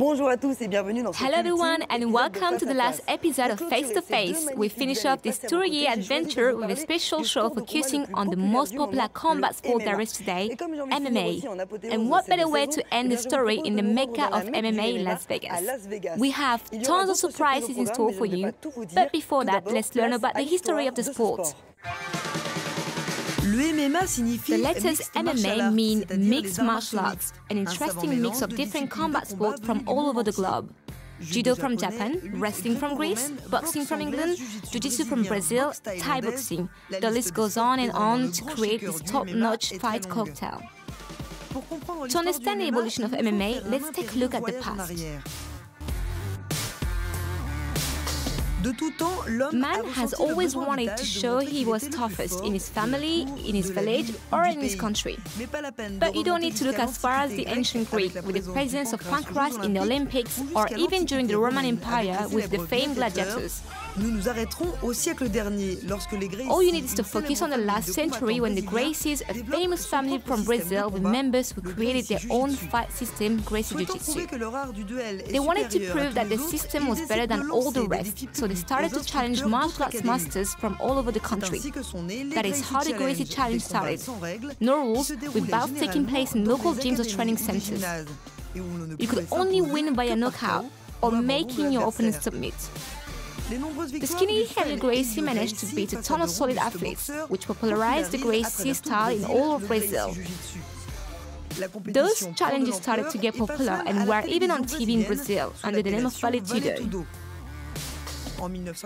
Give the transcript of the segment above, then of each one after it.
Bonjour à tous et bienvenue dans ce Hello everyone and welcome to the last episode of Face to Face. We finish off this 2-year adventure with a special show focusing on the most popular combat sport there is today, MMA. And what better way to end the story in the Mecca of MMA in Las Vegas? We have tons of surprises in store for you, but before that, let's learn about the history of the sport. The letters MMA mean mixed martial arts, an interesting mix of different combat sports from all over the globe. Judo from Japan, wrestling from Greece, boxing from England, jiu-jitsu from Brazil, Thai boxing. The list goes on and on to create this top-notch fight cocktail. To understand the evolution of MMA, let's take a look at the past. Man has always wanted to show he was toughest in his family, in his village, or in his country. But you don't need to look as far as the ancient Greek with the presence of pancras in the Olympics, or even during the Roman Empire with the famed gladiators. All you need is to focus on the last century when the Gracies, a famous family from Brazil with members who created their own fight system, Gracie Jiu-Jitsu. They wanted to prove that the system was better than all the rest, so they started to challenge martial arts masters from all over the country. That is how the Gracie Challenge started. No rules, with bouts taking place in local gyms or training centers. You could only win via knockout or making your opponent submit. The skinny, heavy Gracie managed to beat a ton of solid athletes, which popularized the Gracie style in all of Brazil. Those challenges started to get popular and were even on TV in Brazil under the name of Vale Tudo.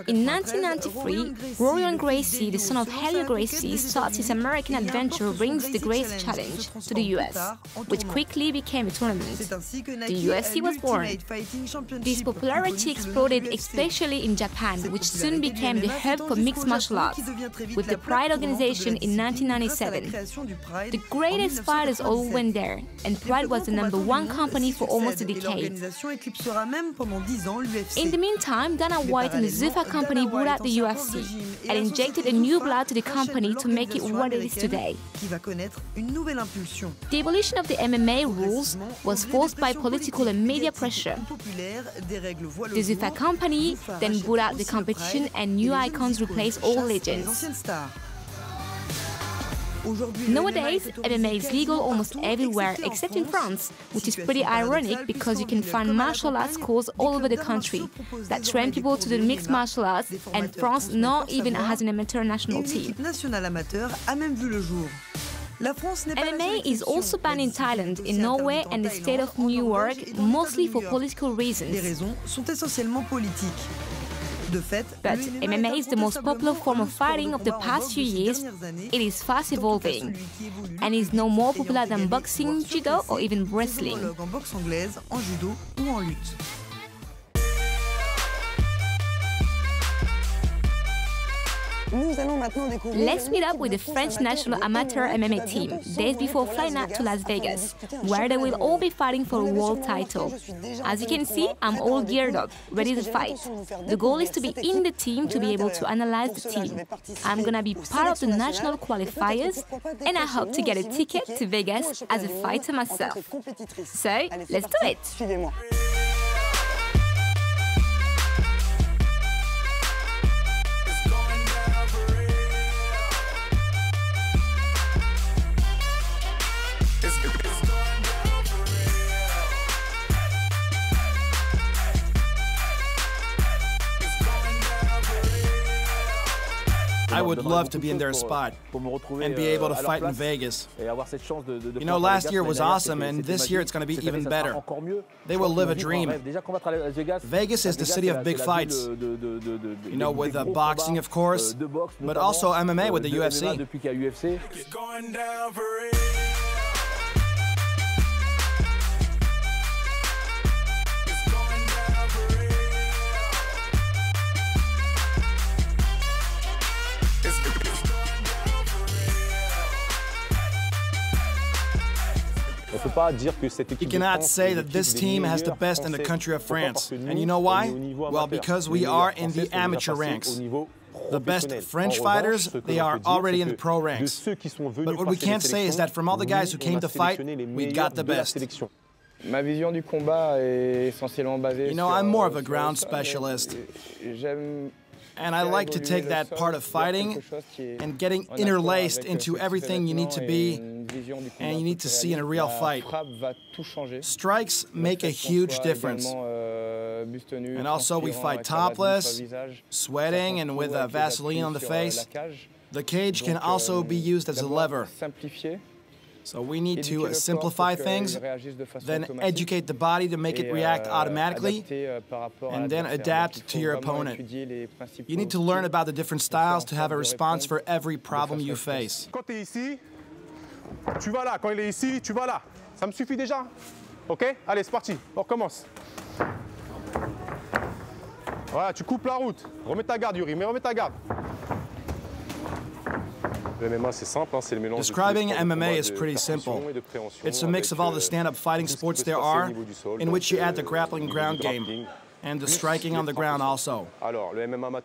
In 1993, Rorion Gracie, the son of Helio Gracie, starts his American adventure, brings the Gracie Challenge to the US, which quickly became a tournament. The UFC was born. This popularity exploded especially in Japan, which soon became the hub for mixed martial arts, with the Pride organization in 1997. The greatest fighters all went there, and Pride was the #1 company for almost a decade. In the meantime, Dana White and the Zuffa company bought out the UFC and injected a new blood to the company to make it what it is today. The evolution of the MMA rules was forced by political and media pressure. The Zuffa company then bought out the competition and new icons replaced old legends. Nowadays, MMA is legal almost everywhere except in France, which is pretty ironic because you can find martial arts schools all over the country that train people to do mixed martial arts, and France not even has an amateur national team. MMA is also banned in Thailand, in Norway and the state of New York, mostly for political reasons. But MMA is the most popular form of fighting of the past few years. It is fast evolving and is no more popular than boxing, judo or even wrestling. Let's meet up with the French national amateur MMA team, days before flying out to Las Vegas, where they will all be fighting for a world title. As you can see, I'm all geared up, ready to fight. The goal is to be in the team to be able to analyze the team. I'm gonna be part of the national qualifiers, and I hope to get a ticket to Vegas as a fighter myself. So, let's do it! I would love to be in their spot and be able to fight in Vegas. You know, last year was awesome, and this year it's going to be even better. They will live a dream. Vegas is the city of big fights. You know, with boxing, of course, but also MMA with the UFC. You cannot say that this team has the best in the country of France. And you know why? Well, because we are in the amateur ranks. The best French fighters, they are already in the pro ranks. But what we can't say is that from all the guys who came to fight, we got the best. Ma vision du combat est essentiellement basée sur, I'm more of a ground specialist. And I like to take that part of fighting and getting interlaced into everything you need to be and you need to see in a real fight. Strikes make a huge difference. And also we fight topless, sweating and with Vaseline on the face. The cage can also be used as a lever. So we need to simplify things, then educate the body to make it react automatically, and then adapt to your opponent. You need to learn about the different styles to have a response for every problem you face. Quand tu es ici, tu vas là. Quand il est ici, tu vas là. Ça me suffit déjà? Ok? Allez, c'est parti. On recommence. Voilà, tu coupes la route. Remets ta garde, Yuri, mais remets ta garde. Describing MMA is pretty simple. It's a mix of all the stand-up fighting sports there are, in which you add the grappling ground game, and the striking on the ground also.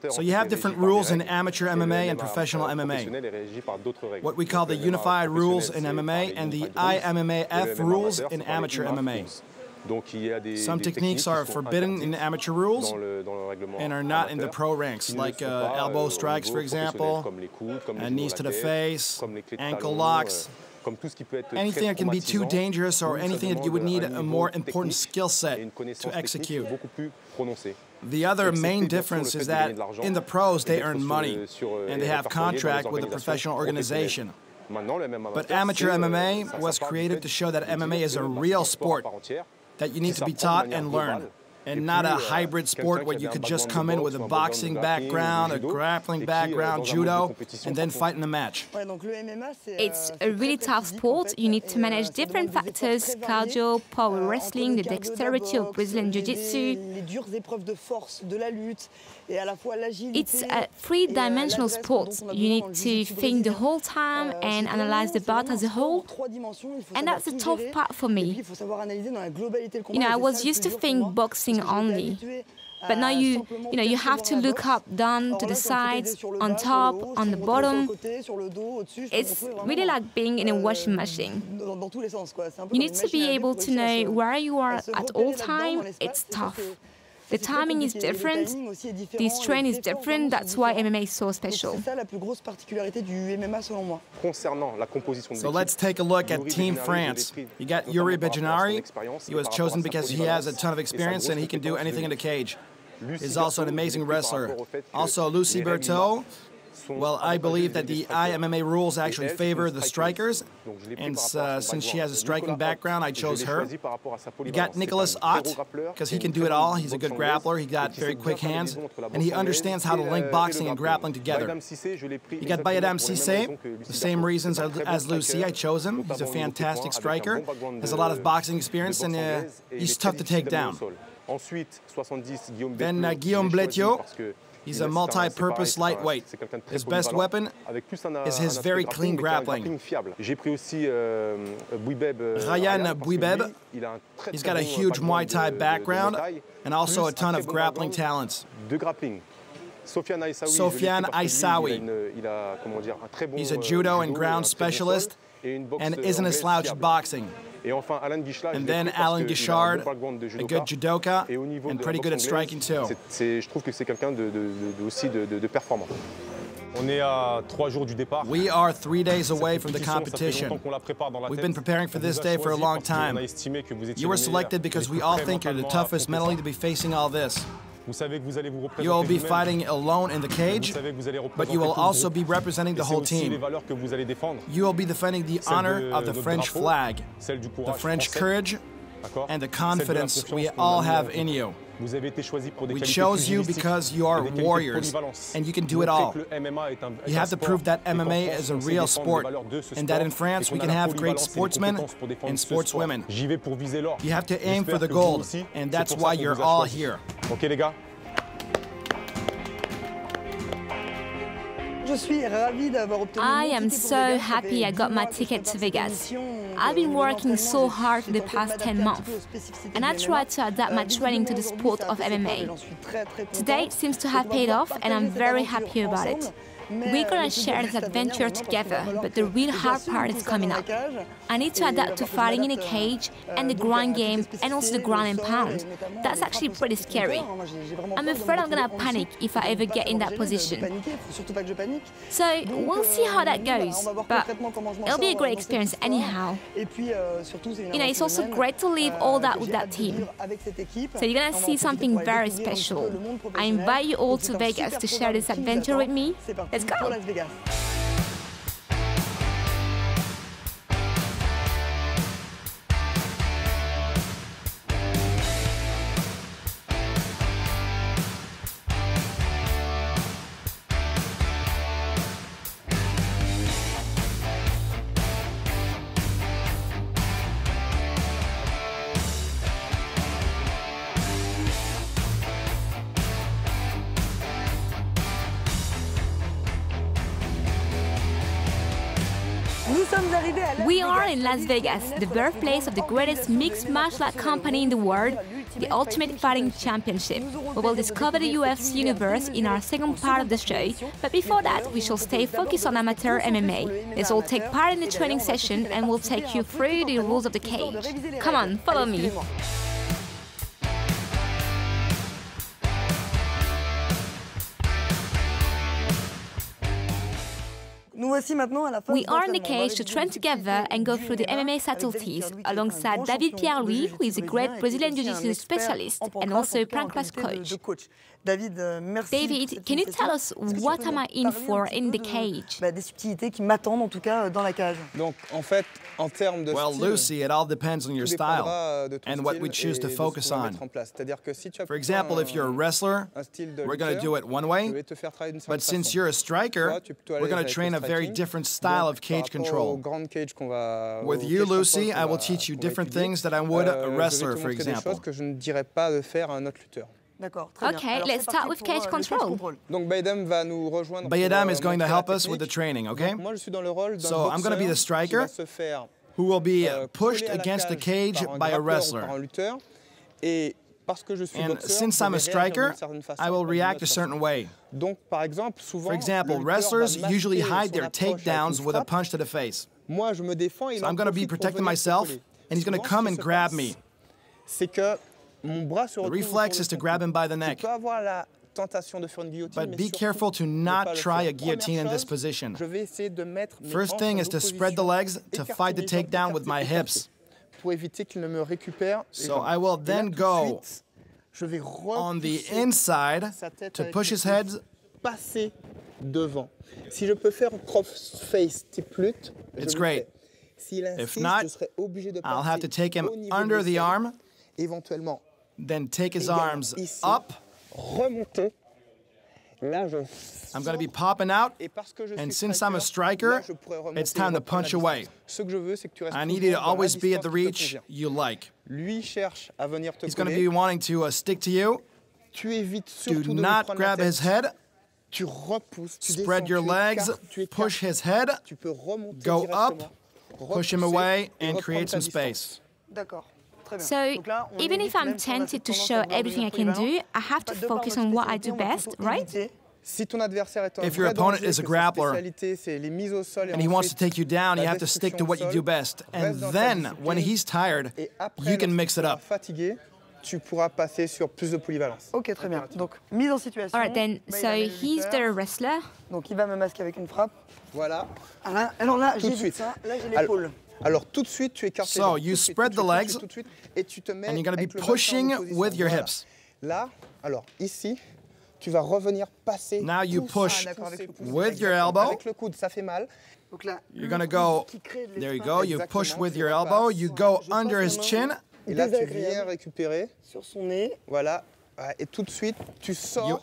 So you have different rules in amateur MMA and professional MMA. What we call the unified rules in MMA and the IMMAF rules in amateur MMA. Some techniques are forbidden in amateur rules and are not in the pro ranks, like elbow strikes, for example, knees to the face, ankle locks, anything that can be too dangerous or anything that you would need a more important skill set to execute. The other main difference is that in the pros they earn money and they have contract with a professional organization. But amateur MMA was created to show that MMA is a real sport that you need to be taught and learn, and not a hybrid sport where you could just come in with a boxing background, a grappling background, judo, and then fight in a match. It's a really tough sport. You need to manage different factors: cardio, power wrestling, the dexterity of Brazilian Jiu-Jitsu. It's a three-dimensional sport. You need to think the whole time and analyze the bout as a whole. And that's the tough part for me. You know, I was used to think boxing only. But now you have to look up, down, to the sides, on top, on the bottom. It's really like being in a washing machine. You need to be able to know where you are at all time. It's tough. The timing is different, the strain is different, that's why MMA is so special. So let's take a look at Team France. You got Lucie Bertaud. He was chosen because he has a ton of experience and he can do anything in the cage. He's also an amazing wrestler. Also Lucie Bertaud. Well, I believe that the IMMA rules actually favor the strikers, and since she has a striking background, I chose her. You got Nicolas Ott, because he can do it all. He's a good grappler, he got very quick hands, and he understands how to link boxing and grappling together. You got Bayadam Cissé, the same reasons as Lucie, I chose him. He's a fantastic striker, has a lot of boxing experience, and he's tough to take down. Then Guillaume Bertaud. He's a multi-purpose lightweight. His best weapon is his very clean grappling. Ryan Bouibeb, he's got a huge Muay Thai background and also a ton of grappling talents. Sofiane Aissaoui, he's a judo and ground specialist and isn't a slouch at boxing. And then Alain Guichard, a good judoka and pretty good at striking too. We are 3 days away from the competition. We've been preparing for this day for a long time. You were selected because we all think you're the toughest mentally to be facing all this. You will be fighting alone in the cage, but you will also be representing the whole team. You will be defending the honor of the French flag, the French courage, and the confidence we all have in you. We chose you because you are warriors, and you can do it all. You have to prove that MMA is a real sport, and that in France we can have great sportsmen and sportswomen. You have to aim for the gold, and that's why you're all here. I am so happy I got my ticket to Vegas. I've been working so hard for the past 10 months, and I tried to adapt my training to the sport of MMA. Today it seems to have paid off, and I'm very happy about it. We're gonna share this adventure together, but the real hard part is coming up. I need to adapt to fighting in a cage, and the ground game, and also the ground and pound. That's actually pretty scary. I'm afraid I'm gonna panic if I ever get in that position. So we'll see how that goes, but it'll be a great experience anyhow. You know, it's also great to live all that with that team. So you're gonna see something very special. I invite you all to Vegas to share this adventure with me. Let's go! We are in Las Vegas, the birthplace of the greatest mixed martial art company in the world, the Ultimate Fighting Championship. We will discover the UFC universe in our second part of the show, but before that, we shall stay focused on amateur MMA. Let's all take part in the training session and we'll take you through the rules of the cage. Come on, follow me. We are in the cage to train together and go through the MMA subtleties alongside David Pierre-Louis, who is a great Brazilian Jiu-Jitsu specialist and also Pancras coach. David, can you tell us what am I in for in the cage? Well, Lucie, it all depends on your style and what we choose to focus on. For example, if you're a wrestler, we're going to do it one way, but since you're a striker, we're going to train a very different style of cage control. With you, Lucie, I will teach you different things that I would a wrestler, for example. Okay, let's start with cage control. Bayadam is going to help us with the training, okay? So I'm going to be the striker who will be pushed against the cage by a wrestler. And since I'm a striker, I will react a certain way. For example, wrestlers usually hide their takedowns with a punch to the face. So I'm going to be protecting myself, and he's going to come and grab me. The reflex is to grab him by the neck. But be careful to not try a guillotine in this position. First thing is to spread the legs to fight the takedown with my hips. So I will then go on the inside to push his head. It's great. If not, I'll have to take him under the arm, then take his arms up. I'm going to be popping out, and since I'm a striker, it's time to punch away. I need you to always be at the reach you like. He's going to be wanting to stick to you. Do not grab his head. Spread your legs, push his head, go up, push him away, and create some space. So, even if I'm tempted to show everything I can do, I have to focus on what I do best, right? If your opponent is a grappler and he wants to take you down, you have to stick to what you do best. And then, when he's tired, you can mix it up. Alright then, so he's the wrestler. So you spread the legs, and you're going to be pushing with your hips. Now you push with your elbow. You're going to go, there you go, you push with your elbow, you go under his chin. You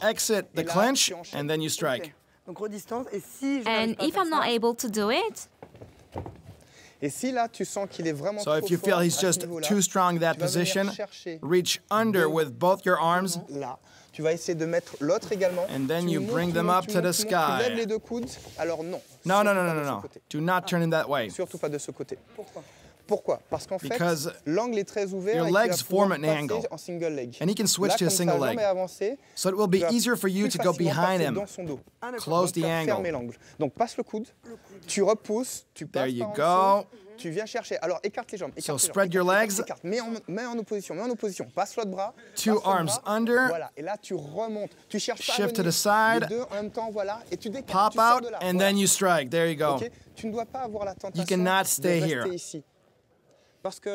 exit the clinch, and then you strike. And if I'm not able to do it? So if you feel he's just too strong in that position, reach under with both your arms, and then you bring them up to the sky. No. Do not turn him that way. Pourquoi? Parce qu'en fait, l'angle est très ouvert your et legs form an passer angle, en single leg. and he can switch to a single leg. So it will be easier for you to go behind him, close the angle. Donc passe le coude, tu repousses, tu passes there you par go. Tu viens chercher. Alors écarte les jambes. So spread your legs. Mets en opposition. Passe l'autre bras. Two arms under. Voilà. Et là tu remontes. Tu cherches pas shift to the side. Les deux en même temps, voilà. Et tu décales. Pop tu sors out de là. and then you strike. There you go. Okay. Tu ne dois pas avoir la tentation you cannot stay de here. rester ici. Parce que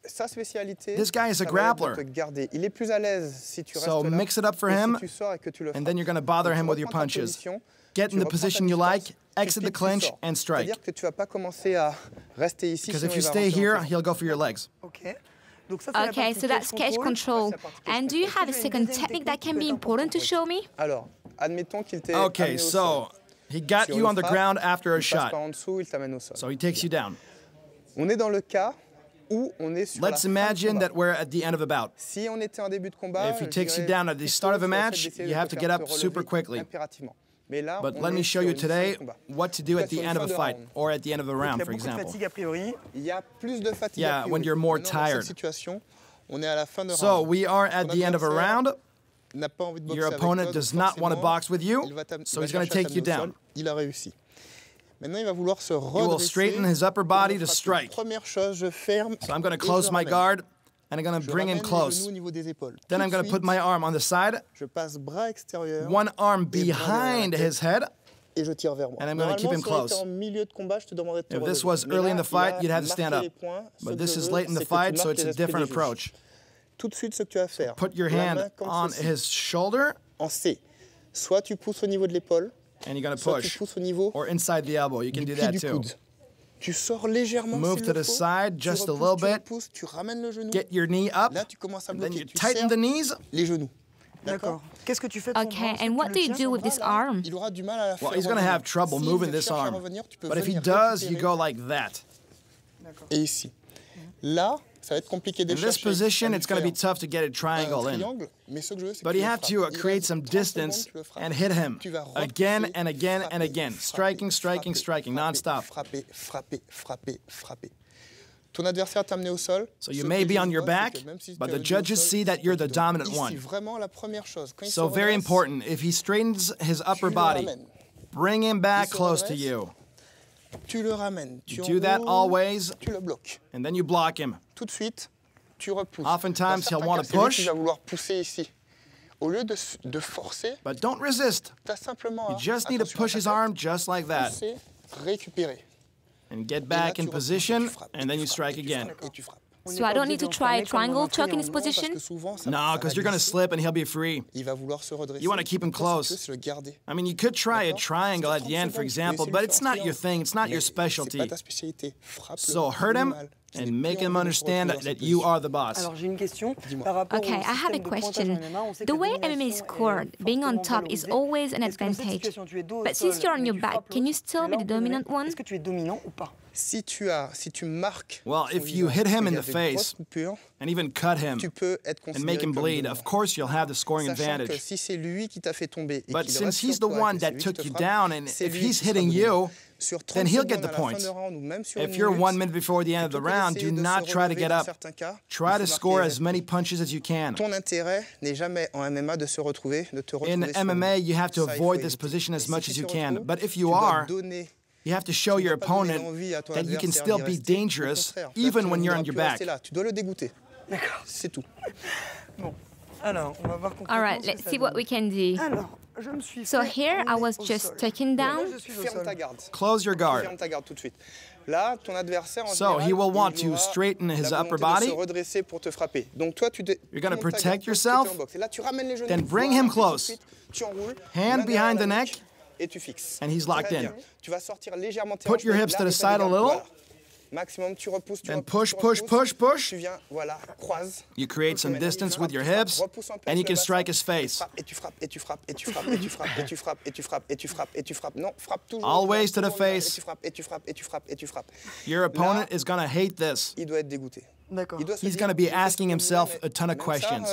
sa spécialité, this guy is a grappler. te garder. Il est plus à l'aise si tu restes so là. Mix it up for him, si tu sors et que tu le and then you're going to bother him with your punches. Get in the position you like, exit the clinch, and strike. C'est-à-dire que tu vas pas commencer à rester ici. Because if you stay here, he'll go for your legs. Okay, so that's cage control. And do you have a second technique that can be important to show me? Alors, admettons qu'il t'ait Okay, so he got you on the ground after a shot. So he takes you down. On est dans le cas où on est sur Let's imagine that we're at the end of a bout. Si on était en début de combat, if he takes you down at the start of a match, you have to get up super quickly. But let me show you today what to do at the end of a fight or at the end of a round, for example. Yeah, when you're more tired. So we are at the end of a round. Your opponent does not want to box with you, so he's going to take you down. He will straighten his upper body to strike. So I'm going to close my guard, and I'm going to bring him close. Then I'm going to put my arm on the side, one arm behind his head, and I'm going to keep him close. If this was early in the fight, you'd have to stand up. But this is late in the fight, so it's a different approach. So put your hand on his shoulder, and you're going to push, or inside the elbow. You can do that too. Move to the side just a little bit. Get your knee up, and then you tighten the knees. Okay, and what do you do with this arm? Well, he's going to have trouble moving this arm. But if he does, you go like that. In this position, it's going to be tough to get a triangle in. But you have to create some distance and hit him again and again and again. Striking, striking, striking, non-stop. So you may be on your back, but the judges see that you're the dominant one. So very important, if he straightens his upper body, bring him back close to you. You do that always, and then you block him. Oftentimes he'll want to push, but don't resist. You just need to push his arm just like that. And get back in position, and then you strike again. So I don't need to try a triangle choke in this position? No, because you're going to slip and he'll be free. You want to keep him close. I mean, you could try a triangle at the end, for example, but it's not your thing. It's not your specialty. So hurt him and make him understand that you are the boss. Okay, I have a question. The way MMA is scored, being on top is always an advantage. But since you're on your back, can you still be the dominant one? Well, if you hit him in the face and even cut him and make him bleed, of course you'll have the scoring advantage. But since he's the one that took you down, and if he's hitting you, then he'll get the points. If you're 1 minute before the end of the round, do not try to get up. Try to score as many punches as you can. In MMA, you have to avoid this position as much as you can. But if you are, you have to show your opponent that you can still be dangerous even when you're on your back. All right, let's see what we can do. So here I was just taken down. Close your guard. So he will want to straighten his upper body. You're going to protect yourself. Then bring him close. Hand behind the neck. And he's locked in. Put your hips to the side a little. Then push, push, push, push. You create some distance with your hips, and you can strike his face. Always to the face. Your opponent is going to hate this. He's going to be asking himself a ton of questions.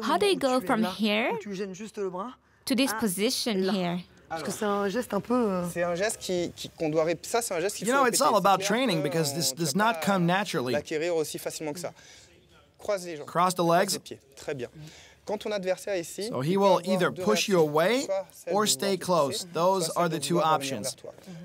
How do you go from here to this position here? Parce que c'est un geste un peu... C'est un geste qu'on doit répéter. Ça, c'est un geste qu'il faut You know, répéter. it's all about training because this does not come naturally. L'acquérir aussi facilement que ça. Croise les jambes. Cross the legs. Les pieds. Très bien. Quand ton adversaire est ici, So he will either push you away or stay close. Those are the two options.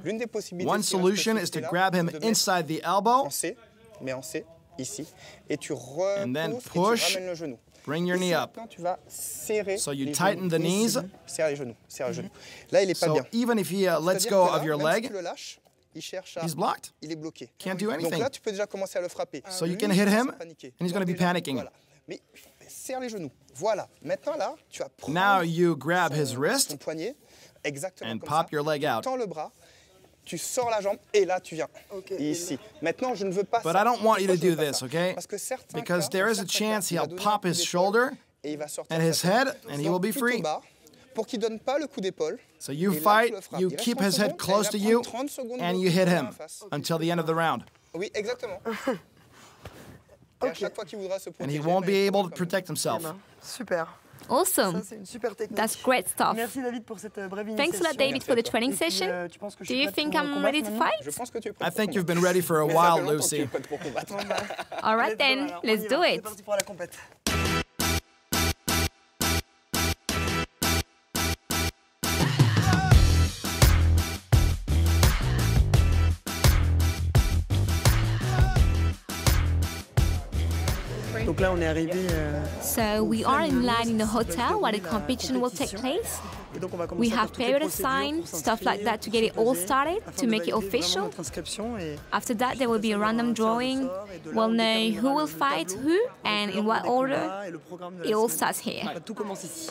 L'une des possibilités, One solution is to grab him inside the elbow. En C, mais en C, ici, et tu And then repousses et tu push. ramènes le genou. Bring your knee up. Maintenant, tu vas serrer So you les tighten the genoux. knees. Serre les genoux, serre les genoux. Là, il est pas So bien. even if he lets C'est-à-dire go que là, of your même si leg, tu le lâches, il cherche à... he's blocked. Il est bloqué. Can't do Donc anything. là, tu peux déjà commencer à le frapper. So you Lui, can il hit commence him, à paniquer. and he's going to be Déjà, panicking. Voilà. Mais serre les genoux. Voilà. Maintenant, là, tu vas prendre Now you grab his ton wrist poignet, exactement and comme pop ça. your leg Tu out. tends le bras, tu sors la jambe, et là, tu viens. Ici. Maintenant, je ne veux pas But ça. I don't want you to Pourquoi je do veux pas this, ça? okay? Parce que certains Because cas, there is a certains chance cas, il va he'll donner pop un his coup shoulder d'épaule et il va sortir and his sa head, tête. and he will be Donc, free. tout au bas, pour qu'il donne pas le coup d'épaule. So you Et là, fight, tu le frappes. you Il reste keep 30 his head secondes, close et to il va you, prendre 30 secondes and de you hit coup him en face. until the end of the round. Oui, exactement. Et à chaque fois qu'il voudra se And protéger, he won't be il able faut to comme protect himself. Super. Awesome. Ça, c'est une super technique. That's great stuff. Merci David pour cette brève initiation. Thanks a lot, David, for the training Et puis, session. tu penses que je Do suis you prête think pour I'm combattre ready to maintenant? Je fight? pense que tu es prêt I pour think you've been combattre. ready for a Mais ça fait while, longtemps que tu Lucie. es prête pour combattre. All right Let's go, then, alors, on let's y do va. it. C'est parti pour la compète. Donc là, on est arrivé. So we are in line in the hotel where the competition will take place. Et donc on va We commencer à have faire toutes les period procédures sign, pour stuff like that to get it all started, to make it official. After that, there will be a random drawing. We'll know who will fight who and in what order. It all starts here. Tout commence ici.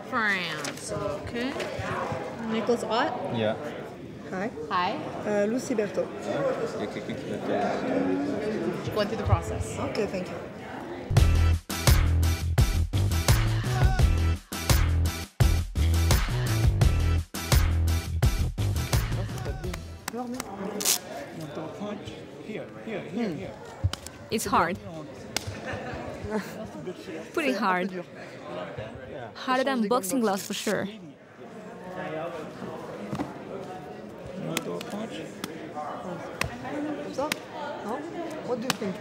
France. Okay. Nicholas Ott. Yeah. Hi. Hi. Lucie Bertaud. Il y a quelqu'un qui va te... Going through the process. Ok, thank you. It's hard. Pretty hard. Harder than boxing gloves for sure. What do you think?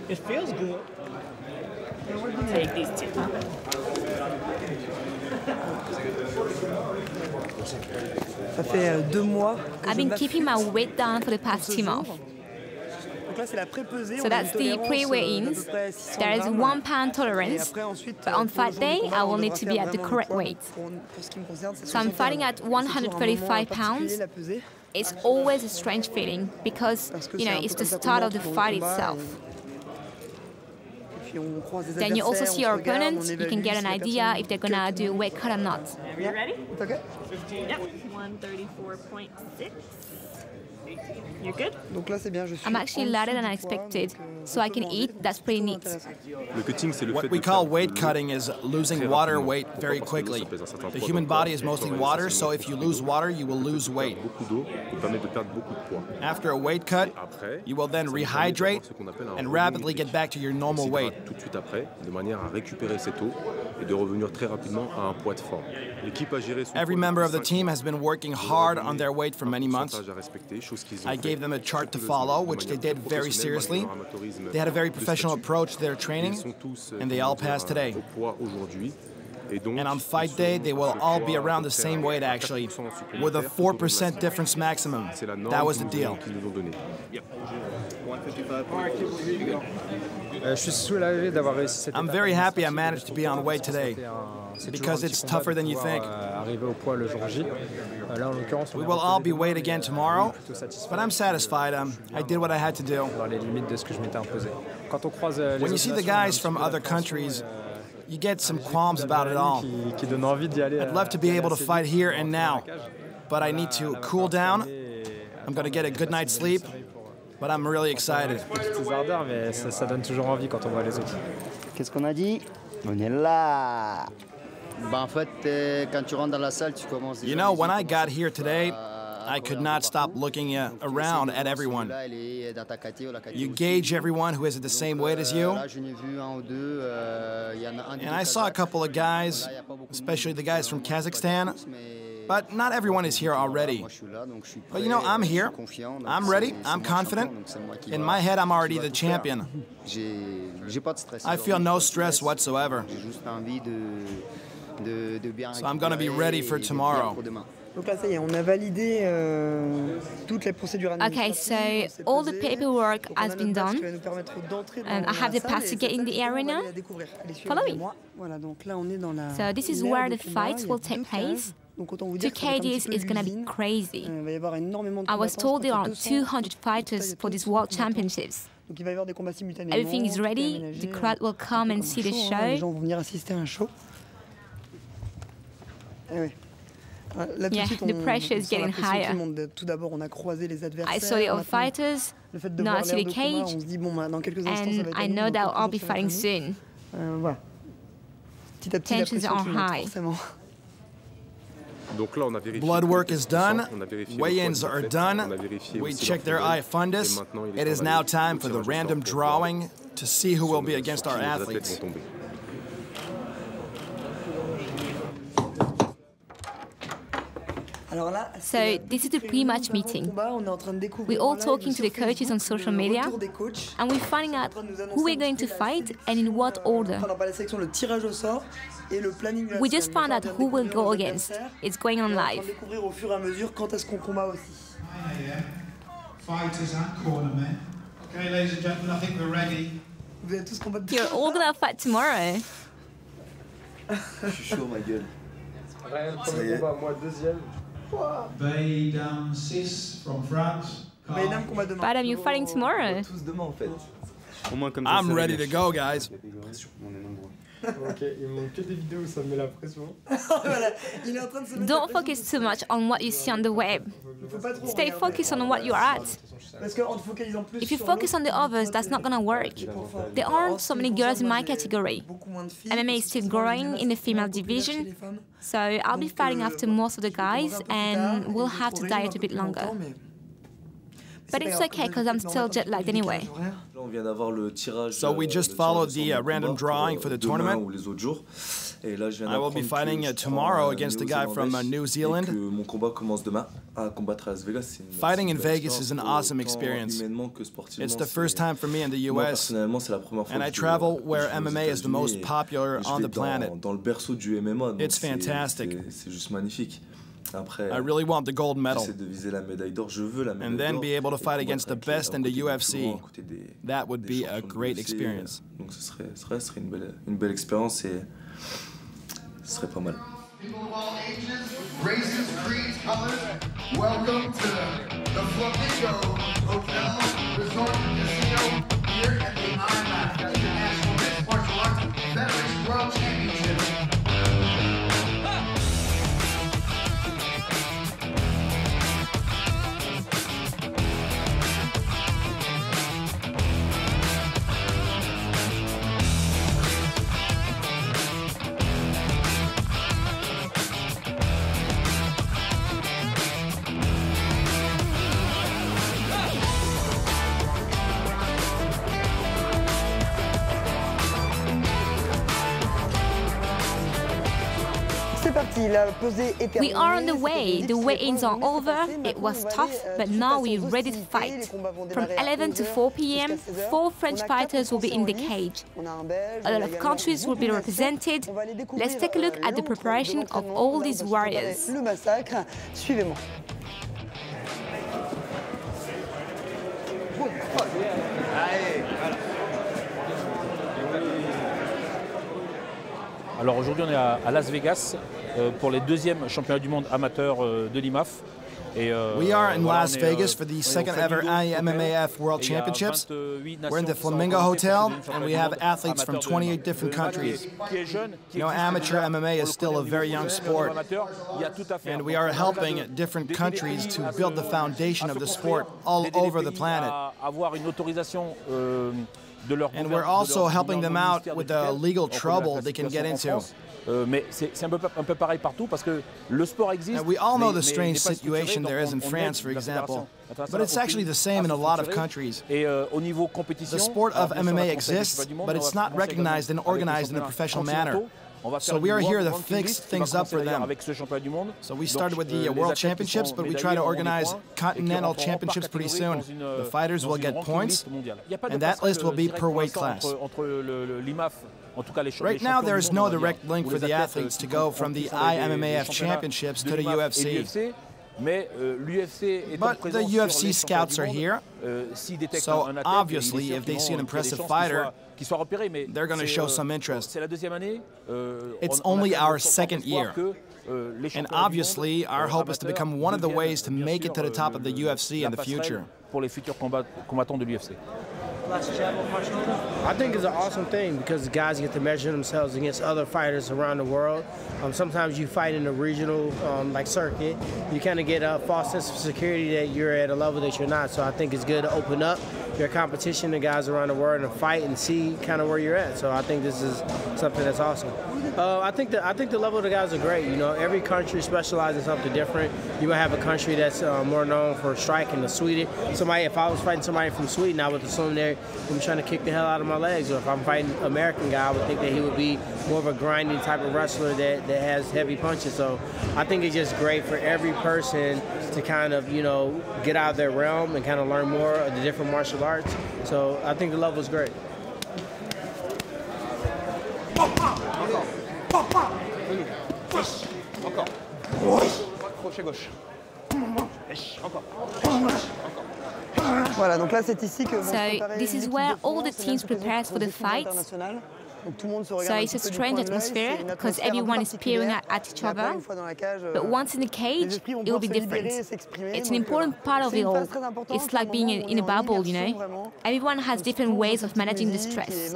It feels good. Take these two. Ça fait 2 mois que I've je been m'affûte keeping my weight down for the pour past ce 2 jour. months. Donc là, c'est la pré-pesée. So on a une that's the tolérance pre-weigh-ins. d'à peu près 600 There is grammes. 1 pound Et tolerance, après, ensuite, but on pour le fight jour du day, combat, I on will need devra to be faire at the vraiment correct le poids. weight. Pour ce qui me concerne, c'est So I'm 61. fighting at C'est toujours un moment 135 particulier, pounds. la pesée. It's always a strange feeling because, Parce que you know, c'est un it's peu the comme ça qu'on start of monte the pour le fight combat, itself. Et puis on croise des Then you also adversaires, see on your se regarde, opponents, on you can évalue get si an la idea personne if they're gonna do a weight cut or not. Are you ready? It's okay? Yep. 134.6. You good? Donc là, c'est bien, je suis I'm actually en lighter dessous than I du poids, expected, donc, so I can eat. That's pretty plutôt neat. intéressant. Le cutting, c'est le fait What de we faire call de weight l'eau cutting is losing très water rapidement. weight very Pourquoi? Parce que l'eau, quickly. ça pèse un certain The poids human dans le corps, body is et mostly quand water, essentiellement so if you lose water, you will lose weight. beaucoup d'eau, ça permet de perdre beaucoup de poids. After a weight cut, Après, you will then ça nous permet rehydrate d'avoir ce qu'on appelle un and rebond rapidly get hydrique. back to your normal On weight. s'hydrate tout de suite après, de manière à récupérer cette eau et de revenir très rapidement à un poids de forme. L'équipe a géré son Every poids member of the depuis team has been working hard on their weight for many months. pourcentage à respecter, chose qu'ils ont I fait gave them a chart to scrupuleusement, follow, de which they manière did très very professionnelle, seriously. malgré leur amateurisme They had a very de professional statut. approach to their Ils training, sont tous, and they all passed today. au poids aujourd'hui. Et donc, And on ils fight day, seront they will le all poids be à peu around the près same à weight actually, 4% with a supplémentaire tout au long de la 4% semaine. difference maximum. C'est la norme That was the qu'ils deal. nous ont donnée. Je suis soulagé d'avoir réussi cette I'm étape very happy I administrative managed to be on weight today C'est because toujours un it's petit combat tougher de than you pouvoir, think. Arriver au poids le jour J. Là, en l'occurrence, on We est will all reposé be demain, weighed mais, again on est tomorrow, plutôt satisfait. but I'm satisfied. I did what I had to do. Dans les limites de ce que je m'étais imposé. Quand on croise les When you autres see the nations, on a un guys petit from peu other d'appréhension countries, et, you get some qualms about it all. qui donne envie d'y aller. I'd love to be able to fight here and now, but I need to cool down. I'm going to get a good night's sleep, but I'm really excited. Petites ardeurs, mais ça donne toujours envie quand on voit les autres. Qu'est-ce qu'on a dit? On est là. En fait, quand tu rentres dans la salle, tu commences. You know, when I got here today, I could not stop looking around at everyone. You gauge everyone who is at the same weight as you. And I saw a couple of guys, especially the guys from Kazakhstan, But not everyone is here already. But you know, I'm here, I'm ready, I'm confident. In my head, I'm already the champion. I feel no stress whatsoever. So I'm gonna be ready for tomorrow. Donc là, ça y est, on a validé toutes les procédures administratives. Okay, so all the paperwork has been done. I have the pass to get in the arena. Follow me. So this is where the fights will take place. 2K days is gonna be crazy. I was told there are 200 fighters for these World Championships. Everything is ready. The crowd will come and see the show. Les gens vont venir assister à un show. Là, Yeah, the pressure is getting higher. Tout d'abord, on a croisé les adversaires. I saw the old fighters. Now I see the cage. And I know that I'll be fighting soon. Voilà. Petit à petit, Tensions are high. Donc là, on a vérifié. Blood work is done, weigh-ins are done, we checked their eye fundus. It is now time for the random drawing to see who will be against our athletes. So this is the pre-match meeting. We're all talking to the coaches on social media, and we're finding out who we're going to fight and in what order. We just found out who we'll go against. It's going on live. Fighters and cornermen. Okay, ladies and gentlemen, I think we're ready. You're all gonna fight tomorrow. Je suis chaud, ma gueule. Premier combat, moi deuxième. Baydam Sis from France. Badam, you're fighting tomorrow. I'm ready to go, guys. Ok, il me manque que des vidéos où ça me met la pression. Don't focus too much on what you see on the web. Stay focused on what you're at. If you focus on the others, that's not gonna work. There aren't so many girls in my category. MMA is still growing in the female division, so I'll be fighting after most of the guys, and we'll have to diet a bit longer. But it's okay, because I'm still jet-lagged anyway. So we just followed the random drawing for the tournament. I will be fighting tomorrow against a guy from New Zealand. Fighting in Vegas is an awesome experience. It's the first time for me in the US, and I travel where MMA is the most popular on the planet. It's fantastic. I really want the gold medal, and then be able to fight against the best in the UFC. That would be a great experience. Donc ce serait une belle expérience et ce serait pas mal. People of all ages, races, creeds, colors, welcome to the Flamingo Hotel Resort Casino here at the IMAF, the International Mixed Martial Arts Federation World Championships. We are on the way. The weigh-ins are over. It was tough, but now we're ready to fight. From 11 to 4 p.m., 4 French fighters will be in the cage. A lot of countries will be represented. Let's take a look at the preparation of all these warriors. Le massacre, suivez-moi. Alors aujourd'hui on est à Las Vegas pour les deuxièmes championnats du monde amateurs de l'IMAF. We are in Las Vegas for the second ever IMMAF World Championships. We're in the Flamingo Hotel, and we have athletes from 28 different countries. You know, amateur MMA is still a very young sport, and we are helping different countries to build the foundation of the sport all over the planet. And we're also helping them out with the legal trouble they can get into. Mais c'est un peu pareil partout parce que le sport existe. And we all know the strange situation there is in France, for example, but it's actually the same in a lot of countries. The sport of MMA exists, but it's not recognized and organized in a professional manner. So we are here to fix things up for them. So we started with the World Championships, but we try to organize Continental Championships pretty soon. The fighters will get points, and that list will be per weight class. Right now, there is no direct link for the athletes to go from the IMMAF Championships to the UFC. But the UFC scouts are here, so obviously if they see an impressive fighter, they're going to show some interest. It's only our second year, and obviously our hope is to become one of the ways to make it to the top of the UFC in the future. I think it's an awesome thing because the guys get to measure themselves against other fighters around the world. Sometimes you fight in a regional like circuit, you kind of get a false sense of security that you're at a level that you're not. So I think it's good to open up your competition to guys around the world and fight and see kind of where you're at. So I think this is something that's awesome. I think the level of the guys are great. You know, every country specializes in something different. You might have a country that's more known for striking, the Sweden. Somebody, if I was fighting somebody from Sweden, I would assume they're trying to kick the hell out of my legs. Or if I'm fighting an American guy, I would think that he would be more of a grinding type of wrestler that has heavy punches. So I think it's just great for every person to kind of, you know, get out of their realm and kind of learn more of the different martial arts. So I think the level is great. Voilà, donc là c'est ici que vont se So préparer this is where all the teams prepare for the fights. So it's a strange atmosphere because everyone is peering at each other. But once in the cage, it will be different. It's an important part of it all. It's like being in a bubble, you know. Everyone has different ways of managing the stress.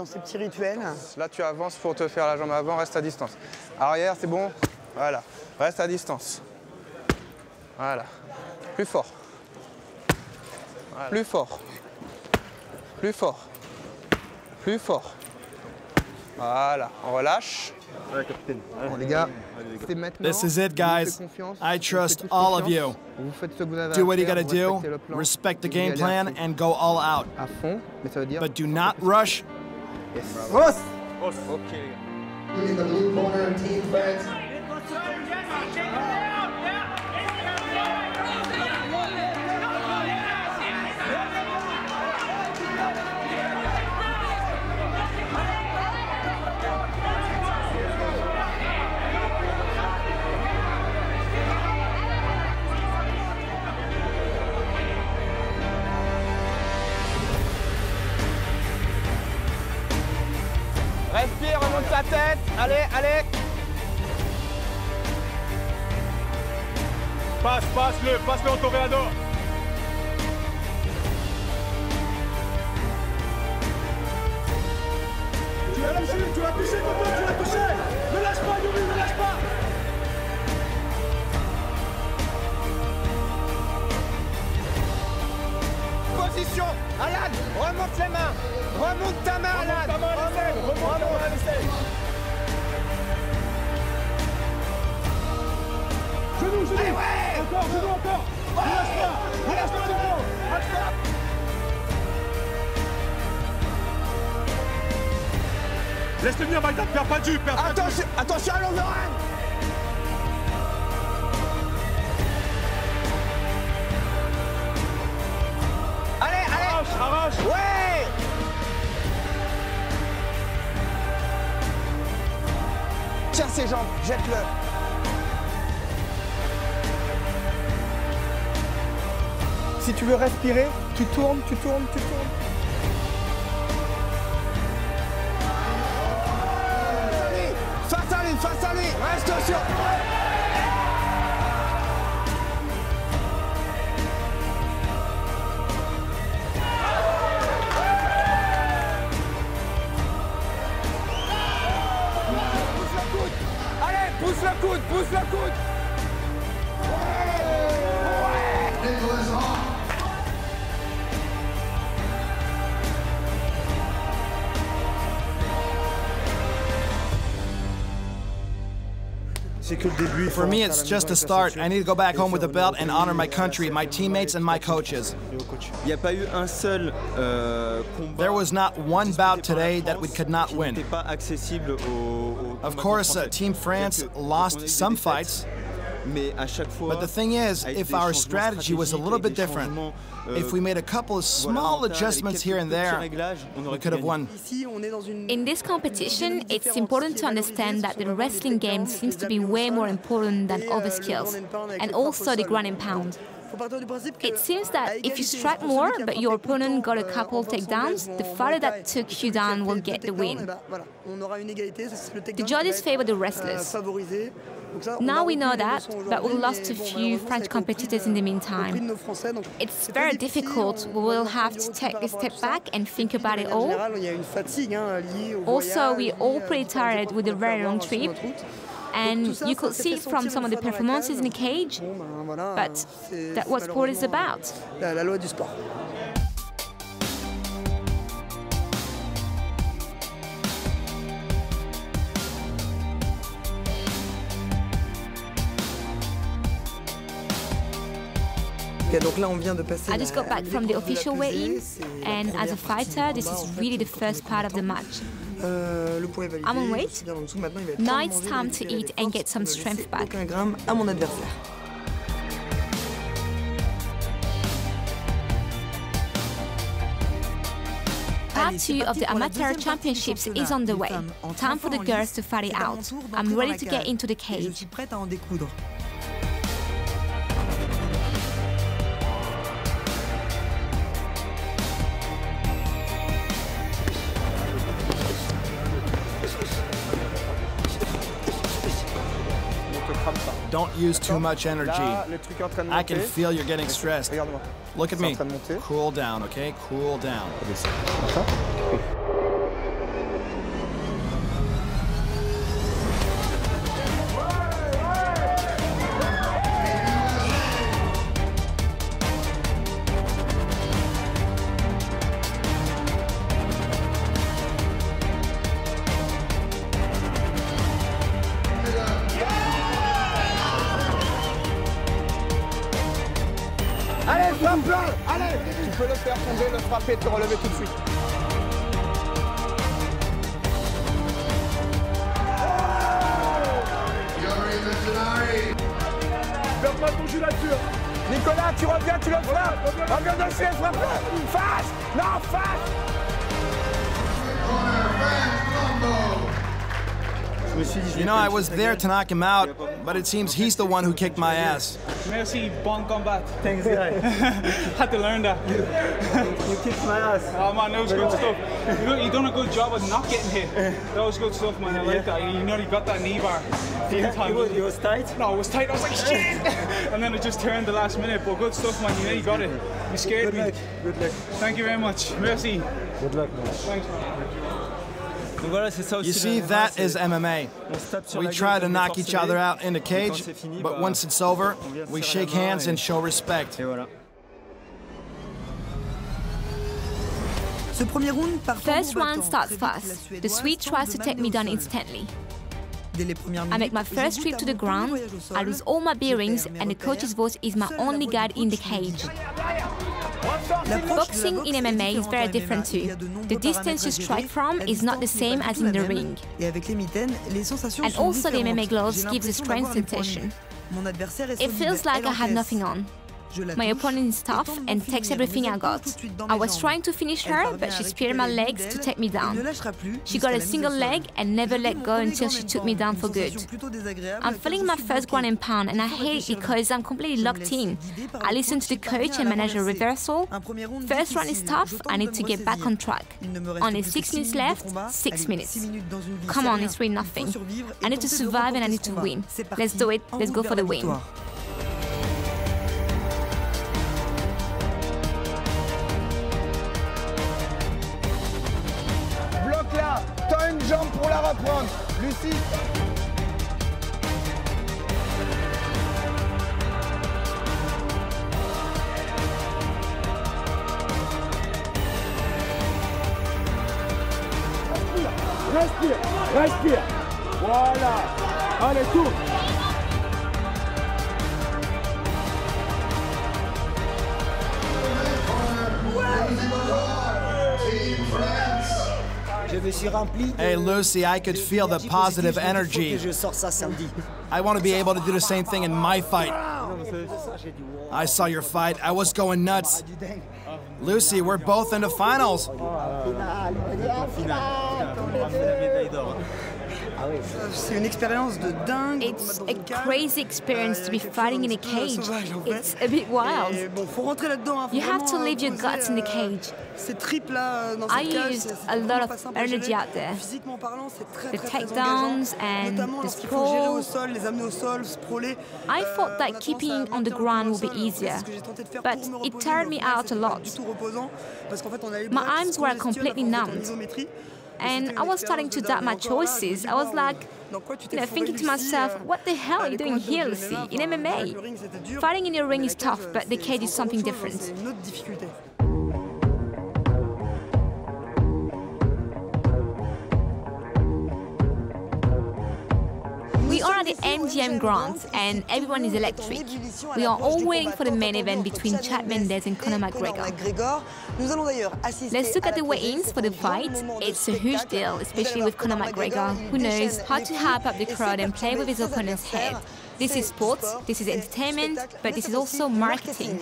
Là, tu avances pour te faire la jambe avant, reste à distance. Arrière, c'est bon. Voilà, reste à distance. Voilà. Plus fort. Plus fort. Plus fort. Plus fort. Voilà, on relâche. Bon, les gars, this is it, guys. I trust all of you. Do what you gotta do, respect the game plan, and go all out. But do not rush. In the blue corner, Team France. Respire, remonte ta tête. Allez, allez. Passe-le au toréador. Tu vas toucher, Coco, tu vas toucher. Ne lâche pas, Yuri, ne lâche pas. Position. Alan, remonte les mains. Remonte ta main, Alan. Remonte ta main à l'essai. Genou. Encore, genou encore. Ne lâche pas, Nico. Laisse-le venir, Maïda, perds pas du. Attention à l'overhand. Allez. Arrache. Ouais. Tiens ses jambes, jette-le. Si tu veux respirer, tu tournes. Face à lui, reste sur. Pousse le coude. For me, it's just a start. I need to go back home with a belt and honor my country, my teammates, and my coaches. There was not one bout today that we could not win. Of course, Team France lost some fights. But the thing is, if our strategy was a little bit different, if we made a couple of small adjustments here and there, we could have won. In this competition, it's important to understand that the wrestling game seems to be way more important than other skills, and also the ground and pound. It seems that if you strike more, but your opponent got a couple takedowns, the fighter that took you down will get the win. The judges favor the wrestlers. Now we know that, but we lost a few French competitors in the meantime. It's very difficult. We will have to take a step back and think about it all. Also, we're all pretty tired with a very long trip. And you could see it from some of the performances in the cage, but that's what sport is about. I just got back from the official weigh-in, and as a fighter, this is really the first part of the match. I'm on weight. Now it's time to eat and get some strength back. Part 2 of the Amateur Championships is on the way. Time for the girls to fight it out. I'm ready to get into the cage. Don't use too much energy. I can feel you're getting stressed. Look at me. Cool down, okay? Cool down. Allez, frappe-le! Allez! Tu peux le faire tomber, le frapper et te relever tout de suite. Perds pas ton jus là-dessus. Nicolas, tu reviens, tu le frappes! Reviens dessus et frappe-le! Face! Non, face! You know, I was there to knock him out, but it seems he's the one who kicked my ass. Merci, bon combat. Thanks, guy. Had to learn that. You kicked my ass. Oh man, that was good stuff. You done a good job of not getting hit. That was good stuff, man. I like that. You nearly got that knee bar. It was tight? No, it was tight. I was like, shit! And then it just turned the last minute. But good stuff, man. You nearly got it. You scared me. Good luck. Thank you very much. Merci. Good luck, man. Thanks. You see, that is MMA. We try to knock each other out in the cage, but once it's over, we shake hands and show respect. First round starts fast. The Swede tries to take me down instantly. I make my first trip to the ground, I lose all my bearings, and the coach's voice is my only guide in the cage. Boxing in MMA is very different too. The distance you strike from is not the same as in the ring. And also the MMA gloves gives a strange sensation. It feels like I had nothing on. My opponent is tough and takes everything I got. I was trying to finish her, but she speared my legs to take me down. She got a single leg and never let go until she took me down for good. I'm feeling my first ground and pound, and I hate it because I'm completely locked in. I listen to the coach and manage a reversal. First round is tough, I need to get back on track. Only 6 minutes left, 6 minutes. Come on, it's really nothing. I need to survive and I need to win. Let's do it, let's go for the win. T'as une jambe pour la reprendre. Lucie. Respire, respire. Voilà. Allez, tourne. Hey Lucie, I could feel the positive energy. I want to be able to do the same thing in my fight. I saw your fight. I was going nuts. Lucie, we're both in the finals. It's a crazy experience to be fighting in a cage. It's a bit wild. You have to leave your guts in the cage. I used a lot of energy out there. The takedowns and the sprawls. I thought that keeping on the ground would be easier, but it tired me out a lot. My arms were completely numbed. And I was starting to doubt my choices. I was like, thinking to myself, what the hell are you doing here, Lucie, in MMA? Fighting in your ring is tough, but the cage is something different. We are at the MGM Grand, and everyone is electric. We are all waiting for the main event between Chad Mendes and Conor McGregor. Let's look at the weigh-ins for the fight. It's a huge deal, especially with Conor McGregor, who knows how to hype up the crowd and play with his opponent's head. This is sports, this is entertainment, but this is also marketing.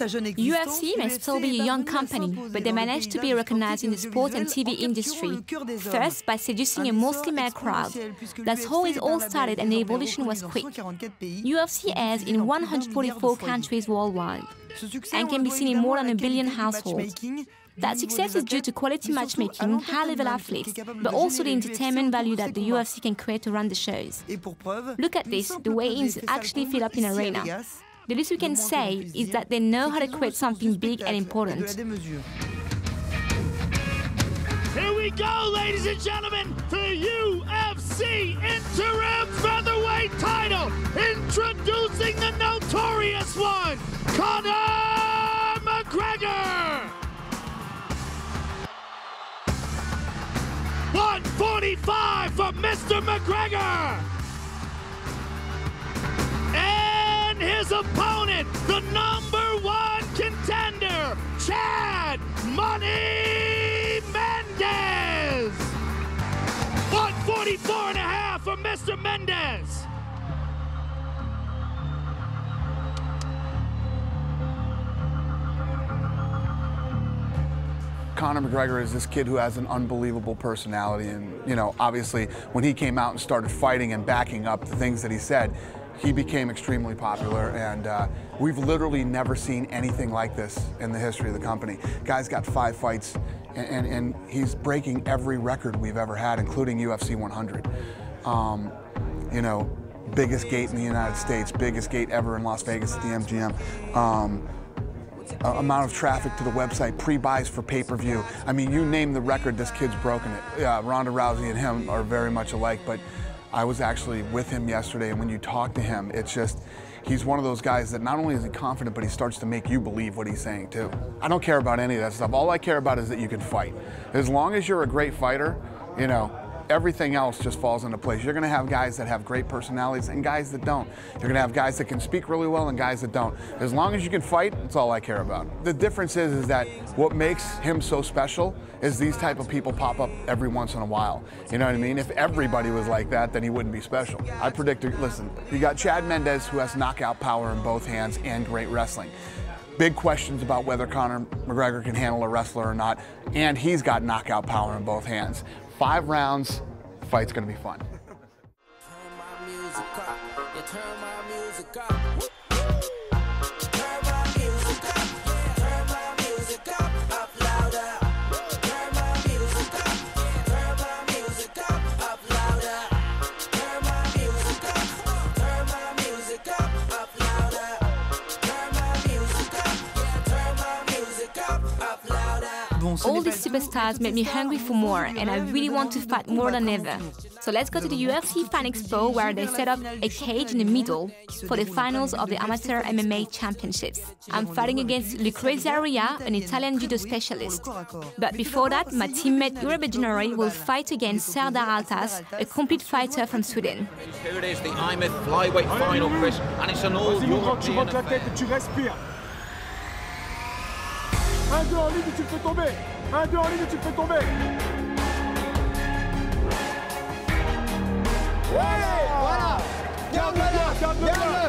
UFC may still be a young company, but they managed to be recognized in the sport and TV industry. First, by seducing a mostly male crowd. That's how it all started, and the evolution was quick. UFC airs in 144 countries worldwide and can be seen in more than 1 billion households. That success is due to quality matchmaking, high-level athletes, but also the entertainment value that the UFC can create to run the shows. Look at this, the weigh-ins actually fill up an arena. The least we can say is that they know how to create something big and important. Here we go, ladies and gentlemen, the UFC Interim Featherweight title. Introducing the notorious one, Conor McGregor. 145 for Mr. McGregor. And his opponent, the #1 contender, Chad Money Mendes. 144.5 for Mr. Mendes. Conor McGregor is this kid who has an unbelievable personality, and obviously when he came out and started fighting and backing up the things that he said, he became extremely popular, and we've literally never seen anything like this in the history of the company. Guy's got 5 fights, and he's breaking every record we've ever had, including UFC 100. Biggest gate in the United States, biggest gate ever in Las Vegas at the MGM. Amount of traffic to the website, pre-buys for pay-per-view. I mean, you name the record, this kid's broken it. Yeah, Ronda Rousey and him are very much alike, but I was actually with him yesterday, and when you talk to him, it's just, he's one of those guys that not only is he confident, but he starts to make you believe what he's saying too. I don't care about any of that stuff. All I care about is that you can fight. As long as you're a great fighter, everything else just falls into place. You're gonna have guys that have great personalities and guys that don't. You're gonna have guys that can speak really well and guys that don't. As long as you can fight, that's all I care about. The difference is that what makes him so special is these type of people pop up every once in a while. You know what I mean? If everybody was like that, then he wouldn't be special. I predict, listen, you got Chad Mendes, who has knockout power in both hands and great wrestling. Big questions about whether Conor McGregor can handle a wrestler or not, and he's got knockout power in both hands. 5 rounds, the fight's gonna be fun. All these superstars made me hungry for more, and I really want to fight more than ever. So let's go to the UFC Fan Expo, where they set up a cage in the middle for the finals of the Amateur MMA Championships. I'm fighting against Lucie Bertaud, an Italian judo specialist. But before that, my teammate Lucie Bertaud will fight against Serdar Altas, a complete fighter from Sweden. Here it is, the IMF flyweight final, Chris, and it's an all-European affair. 1-2 en ligne et tu le fais tomber. 1-2 en ligne et tu le fais tomber. Ouais, voilà. Garde-le, garde-le.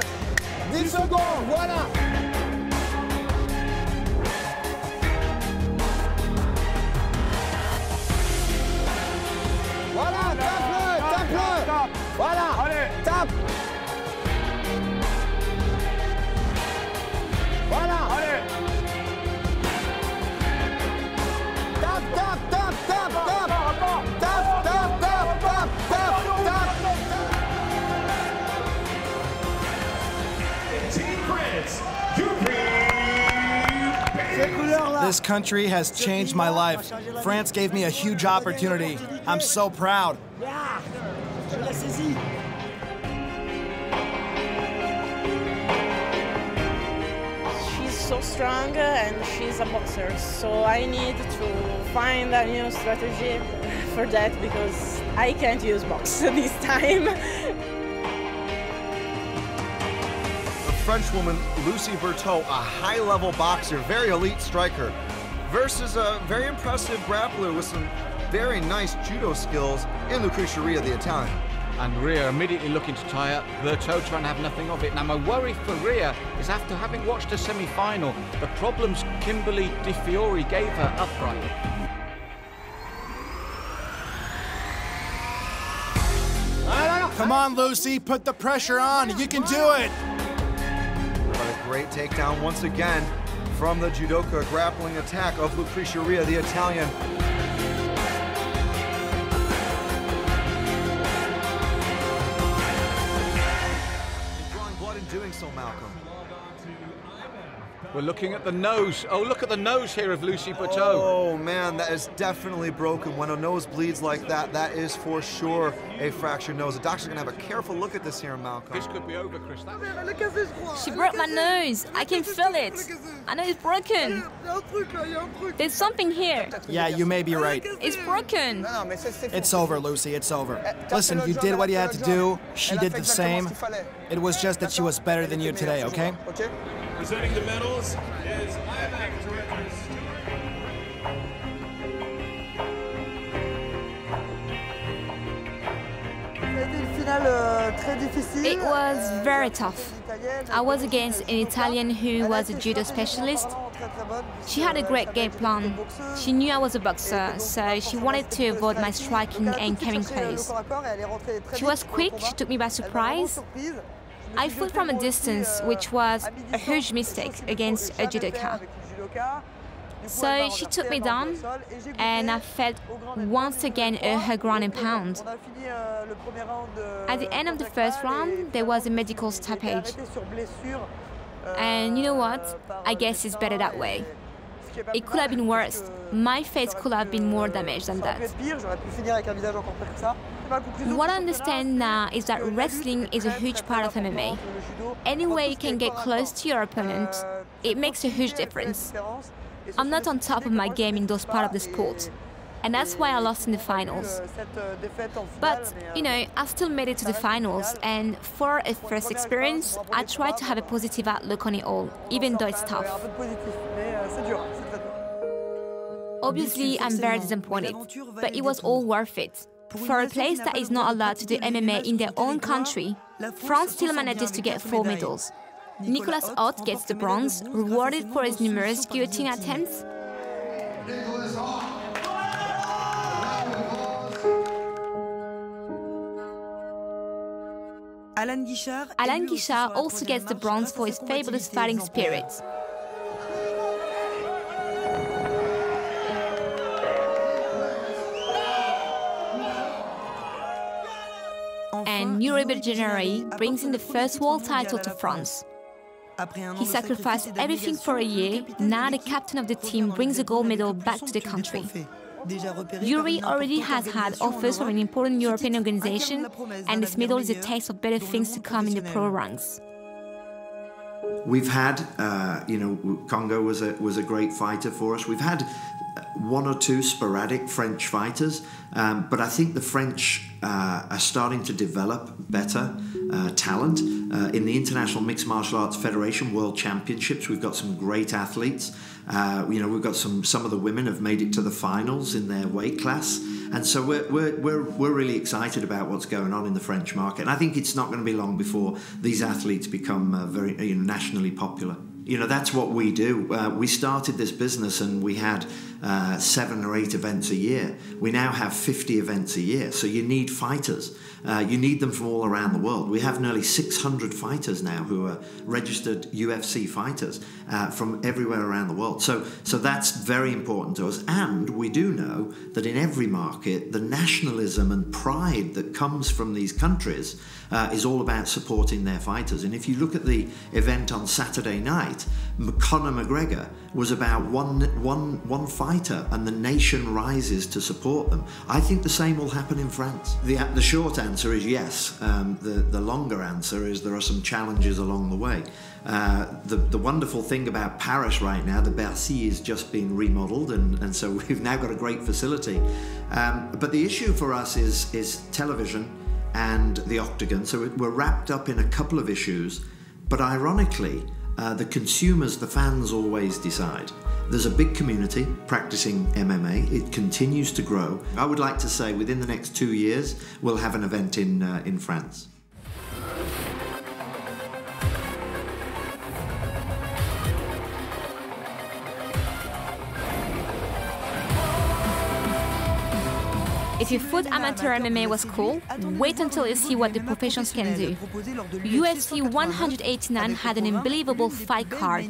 10 secondes, voilà. Voilà, tape-le. Voilà, allez, tape. Voilà, allez. This country has changed my life. France gave me a huge opportunity. I'm so proud. She's so strong and she's a boxer, so I need to find a new strategy for that because I can't use box this time. French woman Lucie Bertaud, a high-level boxer, very elite striker, versus a very impressive grappler with some very nice judo skills in Lucie Bertaud, the Italian. And Rhea immediately looking to tie up, Bertaud trying to have nothing of it. Now my worry for Rhea is after having watched a semi-final, the problems Kimberly Di Fiore gave her upright. Come on, Lucie, put the pressure on. You can do it. But a great takedown once again from the judoka, grappling attack of Lucie Bertaud, the Italian. He's drawing blood in doing so, Malcolm. We're looking at the nose. Oh, look at the nose here of Lucie Bertaud. Oh, man, that is definitely broken. When a nose bleeds like that, that is for sure a fractured nose. The doctor's going to have a careful look at this here, Malcolm. This could be over, Chris. She broke my nose. I can feel it. I know it's broken. There's something here. Yeah, you may be right. It's broken. It's over, Lucie. It's over. Listen, you did what you had to do. She did the same. It was just that she was better than you today, okay? Presenting the medals is IMF directors. It was very tough. I was against an Italian who was a judo specialist. She had a great game plan. She knew I was a boxer, so she wanted to avoid my striking and coming close. She was quick, she took me by surprise. I fought from a distance, which was a huge mistake against a judoka. So she took me down, and I felt once again her ground and pound. At the end of the first round, there was a medical stoppage. And you know what? I guess it's better that way. It could have been worse. My face could have been more damaged than that. What I understand now is that wrestling is a huge part of MMA. Any way you can get close to your opponent, it makes a huge difference. I'm not on top of my game in those parts of the sport. and that's why I lost in the finals. But, you know, I still made it to the finals, and for a first experience, I tried to have a positive outlook on it all, even though it's tough. Obviously, I'm very disappointed, but it was all worth it. For a place that is not allowed to do MMA in their own country, France still manages to get 4 medals. Nicolas Ott gets the bronze, rewarded for his numerous guillotine attempts. Alain Guichard also gets the bronze for his fabulous fighting spirit. And Lucie Bertaud brings in the first world title to France. He sacrificed everything for a year. Now the captain of the team brings a gold medal back to the country. Yuri already has had offers from an important European organization, and this medal is a taste of better things to come in the pro ranks. We've had, Congo was a great fighter for us. We've had 1 or 2 sporadic French fighters, but I think the French are starting to develop better talent. In the International Mixed Martial Arts Federation World Championships, we've got some great athletes. We've got some of the women have made it to the finals in their weight class, and so we're really excited about what's going on in the French market. And I think it's not going to be long before these athletes become very nationally popular. That's what we do. We started this business and we had 7 or 8 events a year. We now have 50 events a year. So you need fighters. You need them from all around the world. We have nearly 600 fighters now who are registered UFC fighters from everywhere around the world. So that's very important to us. And we do know that in every market, the nationalism and pride that comes from these countries is all about supporting their fighters. And if you look at the event on Saturday night, Conor McGregor was about one fighter, and the nation rises to support them. I think the same will happen in France. The short answer is yes. The longer answer is there are some challenges along the way. The wonderful thing about Paris right now, the Bercy is just being remodeled, and so we've now got a great facility. But the issue for us is television and the octagon. So we're wrapped up in a couple of issues, but ironically, the consumers, the fans always decide. There's a big community practicing MMA. It continues to grow. I would like to say within the next 2 years, we'll have an event in France. If you thought amateur MMA was cool, wait until you see what the professions can do. UFC 189 had an unbelievable fight card.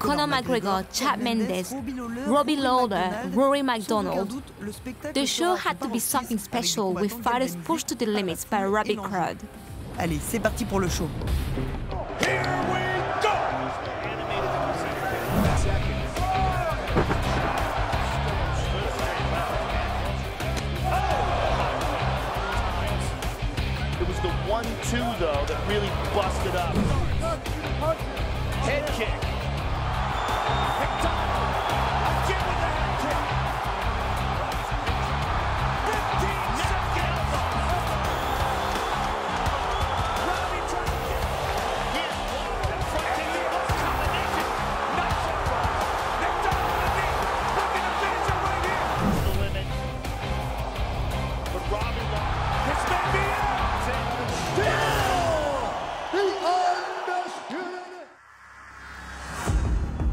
Conor McGregor, Chad Mendes, Robbie Lawler, Rory McDonald. The show had to be something special, with fighters pushed to the limits by a rabid crowd. Allez, c'est parti pour le show. It was the 1-2 though that really busted up. Head kick.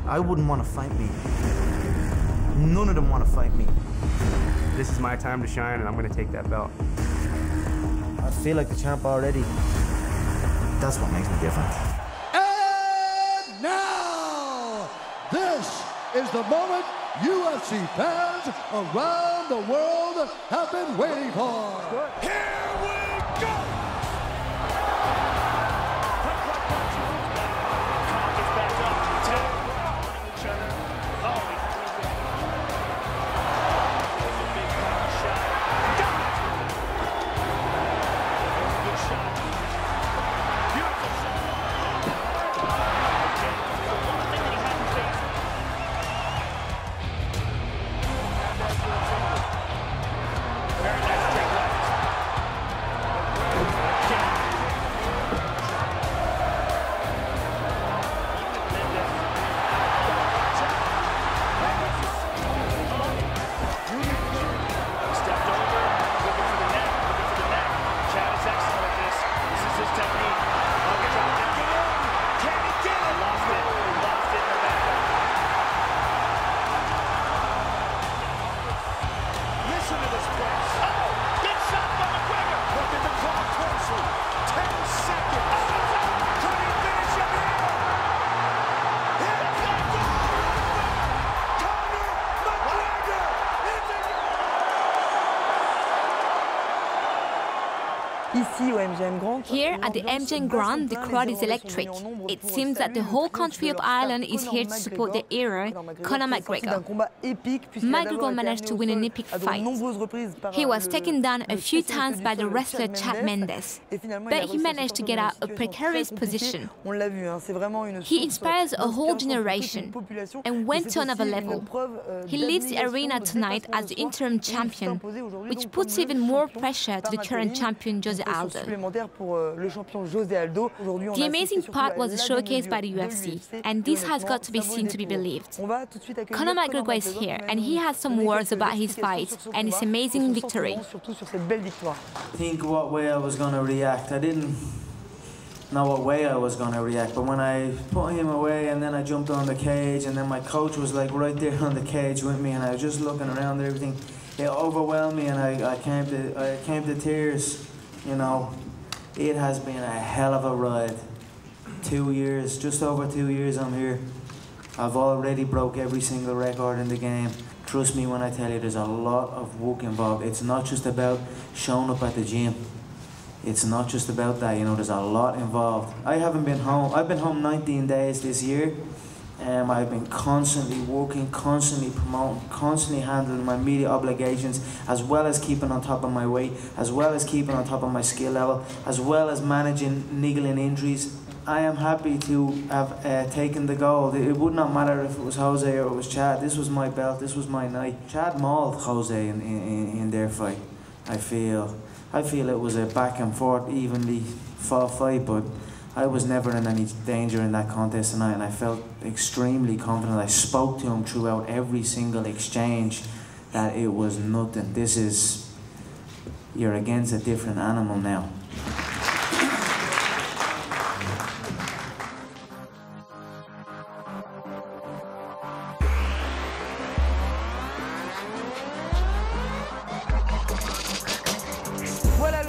I wouldn't want to fight me. None of them want to fight me. This is my time to shine, and I'm going to take that belt. I feel like the champ already. That's what makes me different. And now, this is the moment UFC fans around the world have been waiting for. Here we go! Here at the MGM Grand, the crowd is electric. It seems that the whole country of Ireland is here to support their hero, Conor McGregor. McGregor managed to win an epic fight. He was taken down a few times by the wrestler Chad Mendes, but he managed to get out of a precarious position. He inspires a whole generation and went to another level. He leaves the arena tonight as the interim champion, which puts even more pressure to the current champion Jose Aldo. The amazing part was the showcase by the UFC, and this has got to be seen to be believed. Conor McGregor is here, and he has some words about his fight and his amazing victory. Think what way I was going to react. I didn't know what way I was going to react, but when I put him away and then I jumped on the cage and then my coach was like right there on the cage with me and I was just looking around at everything, it overwhelmed me and I came to tears. You know, it has been a hell of a ride. 2 years, just over 2 years I'm here. I've already broke every single record in the game. Trust me when I tell you there's a lot of work involved. It's not just about showing up at the gym. It's not just about that, you know, there's a lot involved. I haven't been home. I've been home 19 days this year. I've been constantly working, constantly promoting, constantly handling my media obligations, as well as keeping on top of my weight, as well as keeping on top of my skill level, as well as managing niggling injuries. I am happy to have taken the gold. It would not matter if it was Jose or it was Chad. This was my belt, this was my night. Chad mauled Jose in their fight. I feel it was a back and forth, evenly fought fight, but I was never in any danger in that contest tonight, and I felt extremely confident. I spoke to him throughout every single exchange that it was nothing. You're against a different animal now.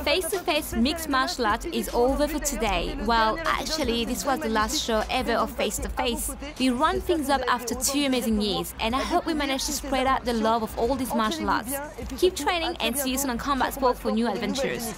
Face-to-face mixed martial art is over for today. Well, actually, this was the last show ever of Face-to-Face. We run things up after 2 amazing years, and I hope we managed to spread out the love of all these martial arts. Keep training and see you soon on Combat Sport for new adventures.